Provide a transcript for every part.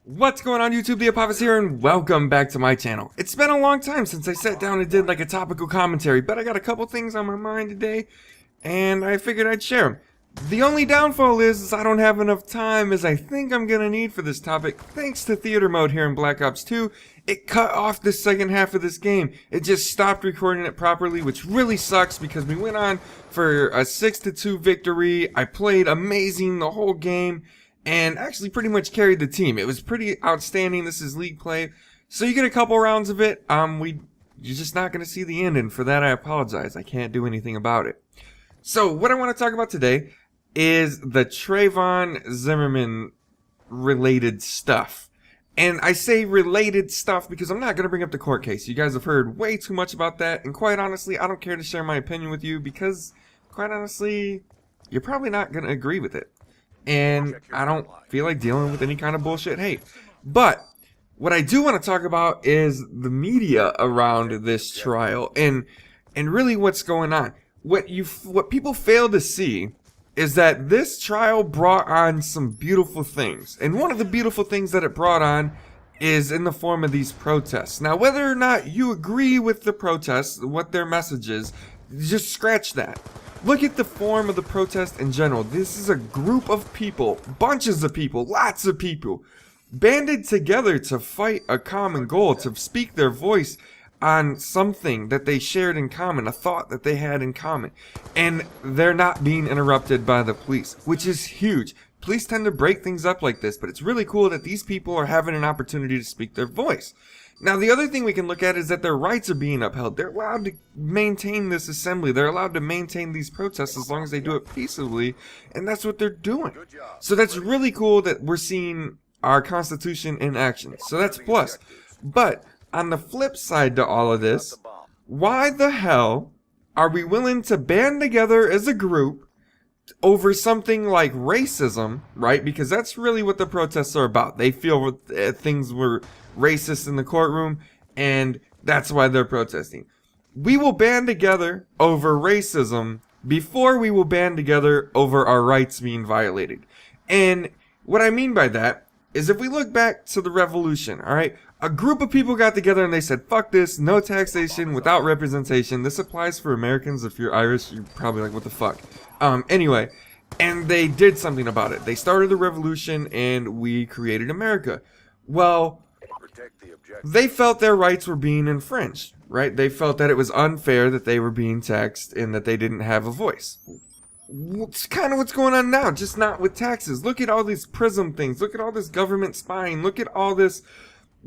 What's going on YouTube, the Apophis here, and welcome back to my channel. It's been a long time since I sat down and did like a topical commentary, but I got a couple things on my mind today, and I figured I'd share them. The only downfall is I don't have enough time as I think I'm gonna need for this topic. Thanks to theater mode here in Black Ops 2, it cut off the second half of this game. It just stopped recording it properly, which really sucks because we went on for a 6-2 victory. I played amazing the whole game, and actually pretty much carried the team. It was pretty outstanding. This is league play. So you get a couple rounds of it. You're just not going to see the end, and for that I apologize. I can't do anything about it. So what I want to talk about today is the Trayvon Zimmerman related stuff. And I say related stuff because I'm not going to bring up the court case. You guys have heard way too much about that, and quite honestly, I don't care to share my opinion with you because, quite honestly, you're probably not going to agree with it. And I don't feel like dealing with any kind of bullshit hate. But what I do want to talk about is the media around this trial and really what's going on. What people fail to see is that this trial brought on some beautiful things. And one of the beautiful things that it brought on is in the form of these protests. Now, whether or not you agree with the protests, what their message is, just scratch that. Look at the form of the protest in general. This is a group of people, bunches of people, lots of people, banded together to fight a common goal, to speak their voice on something that they shared in common, a thought that they had in common. And they're not being interrupted by the police, which is huge. Police tend to break things up like this, but it's really cool that these people are having an opportunity to speak their voice. Now, the other thing we can look at is that their rights are being upheld. They're allowed to maintain this assembly. They're allowed to maintain these protests as long as they do it peaceably, and that's what they're doing. So that's really cool that we're seeing our Constitution in action. So that's plus. But on the flip side to all of this, why the hell are we willing to band together as a group over something like racism, right? Because that's really what the protests are about. They feel things were racist in the courtroom, and that's why they're protesting. We will band together over racism before we will band together over our rights being violated. And what I mean by that is if we look back to the revolution, alright, a group of people got together and they said, fuck this, no taxation without representation. This applies for Americans. If you're Irish, you're probably like, what the fuck? Anyway, and they did something about it. They started the revolution and we created America. Well, they felt their rights were being infringed, right? They felt that it was unfair that they were being taxed and that they didn't have a voice. It's kind of what's going on now, just not with taxes. Look at all these PRISM things. Look at all this government spying. Look at all this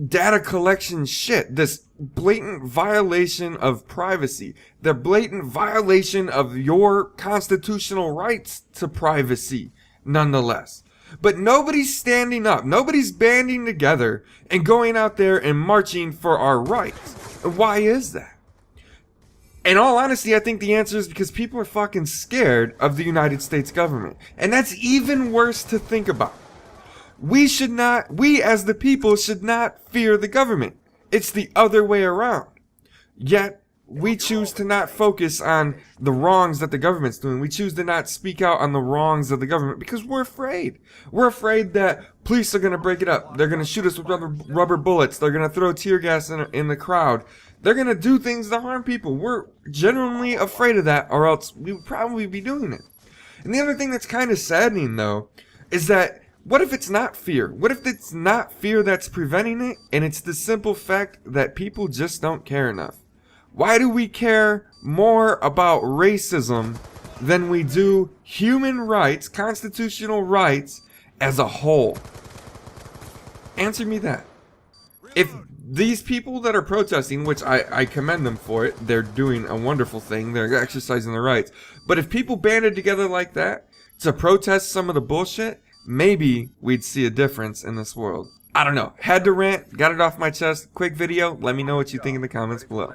data collection shit. This blatant violation of privacy. The blatant violation of your constitutional rights to privacy, nonetheless. But nobody's standing up. Nobody's banding together and going out there and marching for our rights. Why is that? In all honesty, I think the answer is because people are fucking scared of the United States government. And that's even worse to think about. We as the people should not fear the government. It's the other way around. Yet, we choose to not focus on the wrongs that the government's doing. We choose to not speak out on the wrongs of the government because we're afraid. We're afraid that police are going to break it up. They're going to shoot us with rubber bullets. They're going to throw tear gas in the crowd. They're going to do things to harm people. We're genuinely afraid of that, or else we would probably be doing it. And the other thing that's kind of saddening, though, is that what if it's not fear? What if it's not fear that's preventing it, and it's the simple fact that people just don't care enough? Why do we care more about racism than we do human rights, constitutional rights, as a whole? Answer me that. If these people that are protesting, which I commend them for it, they're doing a wonderful thing, they're exercising their rights, but if people banded together like that to protest some of the bullshit, maybe we'd see a difference in this world. I don't know. Had to rant, got it off my chest. Quick video. Let me know what you think in the comments below.